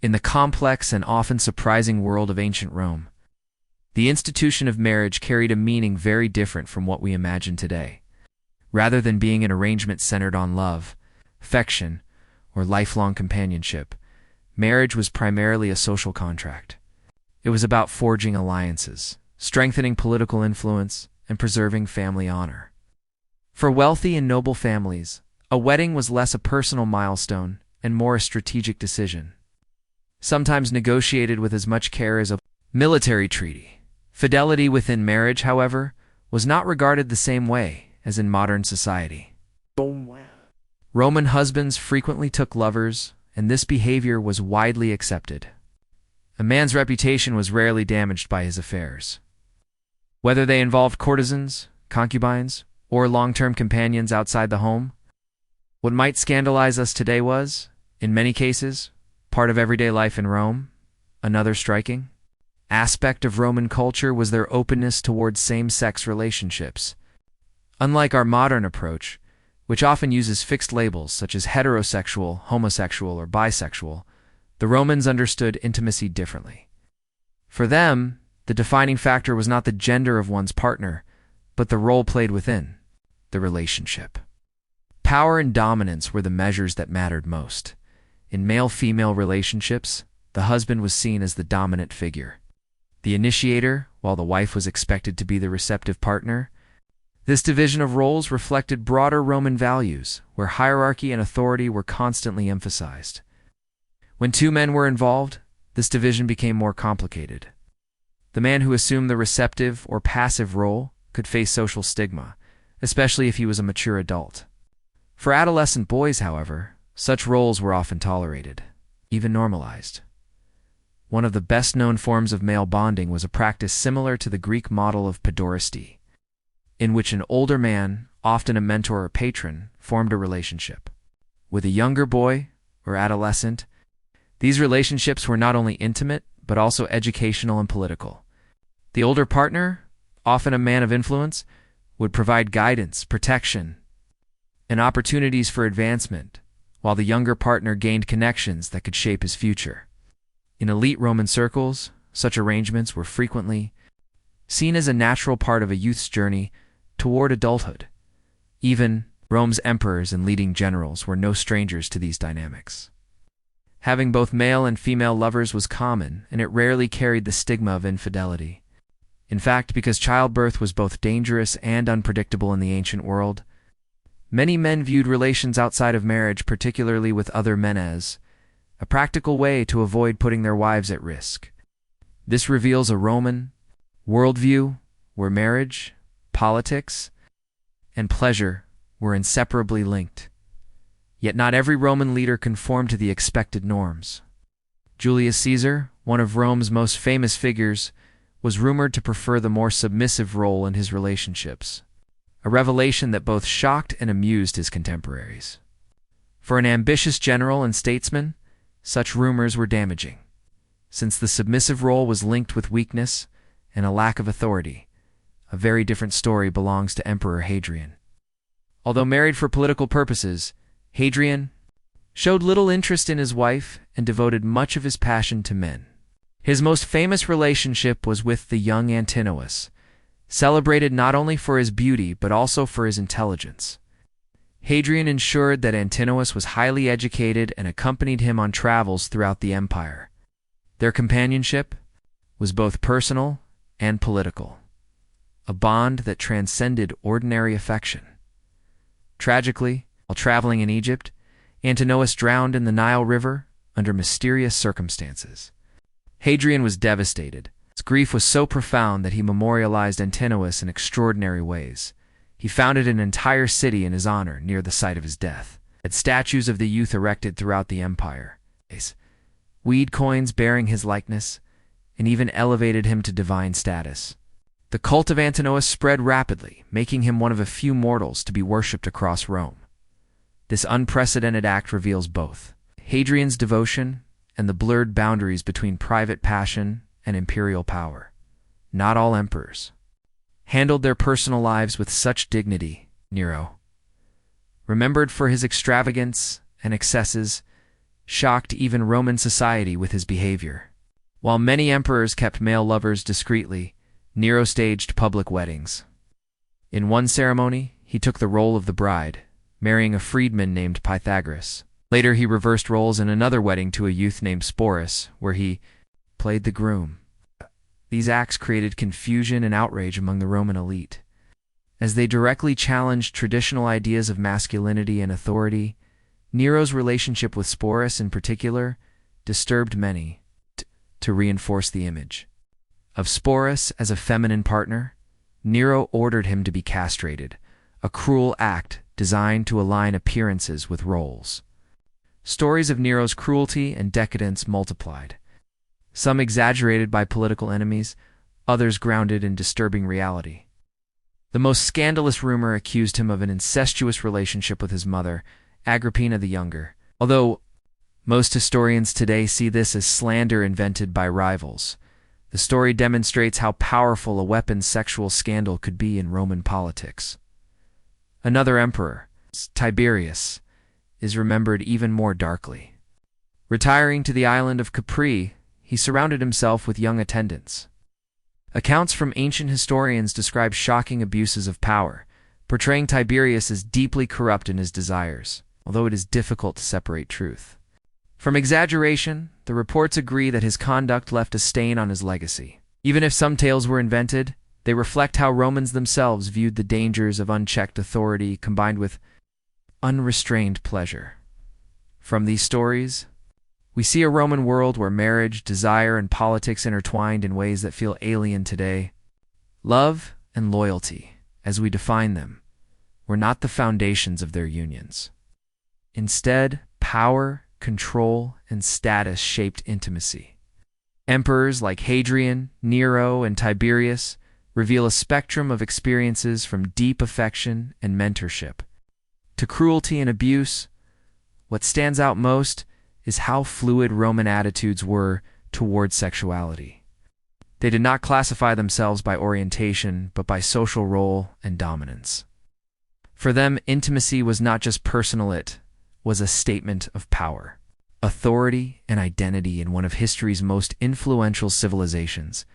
In the complex and often surprising world of ancient Rome, the institution of marriage carried a meaning very different from what we imagine today. Rather than being an arrangement centered on love, affection, or lifelong companionship, marriage was primarily a social contract. It was about forging alliances, strengthening political influence, and preserving family honor. For wealthy and noble families, a wedding was less a personal milestone and more a strategic decision, sometimes negotiated with as much care as a military treaty. Fidelity within marriage, however, was not regarded the same way as in modern society. Roman husbands frequently took lovers, and this behavior was widely accepted. A man's reputation was rarely damaged by his affairs. Whether they involved courtesans, concubines, or long-term companions outside the home, what might scandalize us today was, in many cases, part of everyday life in Rome. Another striking aspect of Roman culture was their openness towards same-sex relationships. Unlike our modern approach, which often uses fixed labels such as heterosexual, homosexual, or bisexual, the Romans understood intimacy differently. For them, the defining factor was not the gender of one's partner, but the role played within the relationship. Power and dominance were the measures that mattered most. In male-female relationships, the husband was seen as the dominant figure, the initiator, while the wife was expected to be the receptive partner. This division of roles reflected broader Roman values, where hierarchy and authority were constantly emphasized. When two men were involved, this division became more complicated. The man who assumed the receptive or passive role could face social stigma, especially if he was a mature adult. For adolescent boys, however, such roles were often tolerated, even normalized. One of the best-known forms of male bonding was a practice similar to the Greek model of paiderasty, in which an older man, often a mentor or patron, formed a relationship with a younger boy or adolescent. These relationships were not only intimate, but also educational and political. The older partner, often a man of influence, would provide guidance, protection, and opportunities for advancement, while the younger partner gained connections that could shape his future. In elite Roman circles, such arrangements were frequently seen as a natural part of a youth's journey toward adulthood. Even Rome's emperors and leading generals were no strangers to these dynamics. Having both male and female lovers was common, and it rarely carried the stigma of infidelity. In fact, because childbirth was both dangerous and unpredictable in the ancient world, many men viewed relations outside of marriage, particularly with other men, as a practical way to avoid putting their wives at risk. This reveals a Roman worldview where marriage, politics, and pleasure were inseparably linked. Yet not every Roman leader conformed to the expected norms. Julius Caesar, one of Rome's most famous figures, was rumored to prefer the more submissive role in his relationships, a revelation that both shocked and amused his contemporaries. For an ambitious general and statesman, such rumors were damaging, since the submissive role was linked with weakness and a lack of authority. A very different story belongs to Emperor Hadrian. Although married for political purposes, Hadrian showed little interest in his wife and devoted much of his passion to men. His most famous relationship was with the young Antinous, celebrated not only for his beauty but also for his intelligence. Hadrian ensured that Antinous was highly educated and accompanied him on travels throughout the empire. Their companionship was both personal and political, a bond that transcended ordinary affection. Tragically, while traveling in Egypt, Antinous drowned in the Nile River under mysterious circumstances. Hadrian was devastated. His grief was so profound that he memorialized Antinous in extraordinary ways. He founded an entire city in his honor near the site of his death, had statues of the youth erected throughout the empire, weed coins bearing his likeness, and even elevated him to divine status. The cult of Antinous spread rapidly, making him one of a few mortals to be worshipped across Rome. This unprecedented act reveals both Hadrian's devotion and the blurred boundaries between private passion and imperial power. Not all emperors handled their personal lives with such dignity. Nero, remembered for his extravagance and excesses, shocked even Roman society with his behavior. While many emperors kept male lovers discreetly, Nero staged public weddings. In one ceremony, he took the role of the bride, marrying a freedman named Pythagoras. Later, he reversed roles in another wedding to a youth named Sporus, where he played the groom. These acts created confusion and outrage among the Roman elite, as they directly challenged traditional ideas of masculinity and authority. Nero's relationship with Sporus, in particular, disturbed many, to reinforce the image of Sporus as a feminine partner. Nero ordered him to be castrated, a cruel act designed to align appearances with roles. Stories of Nero's cruelty and decadence multiplied, some exaggerated by political enemies, others grounded in disturbing reality. The most scandalous rumor accused him of an incestuous relationship with his mother, Agrippina the Younger, although most historians today see this as slander invented by rivals. The story demonstrates how powerful a weapon sexual scandal could be in Roman politics. Another emperor, Tiberius, is remembered even more darkly. Retiring to the island of Capri, he surrounded himself with young attendants. Accounts from ancient historians describe shocking abuses of power, portraying Tiberius as deeply corrupt in his desires, although it is difficult to separate truth from exaggeration. The reports agree that his conduct left a stain on his legacy. Even if some tales were invented, they reflect how Romans themselves viewed the dangers of unchecked authority combined with unrestrained pleasure. From these stories, we see a Roman world where marriage, desire, and politics intertwined in ways that feel alien today. Love and loyalty, as we define them, were not the foundations of their unions. Instead, power, control, and status shaped intimacy. Emperors like Hadrian, Nero, and Tiberius reveal a spectrum of experiences from deep affection and mentorship to cruelty and abuse. What stands out most is how fluid Roman attitudes were toward sexuality. They did not classify themselves by orientation, but by social role and dominance. For them, intimacy was not just personal, it was a statement of power, authority, and identity in one of history's most influential civilizations.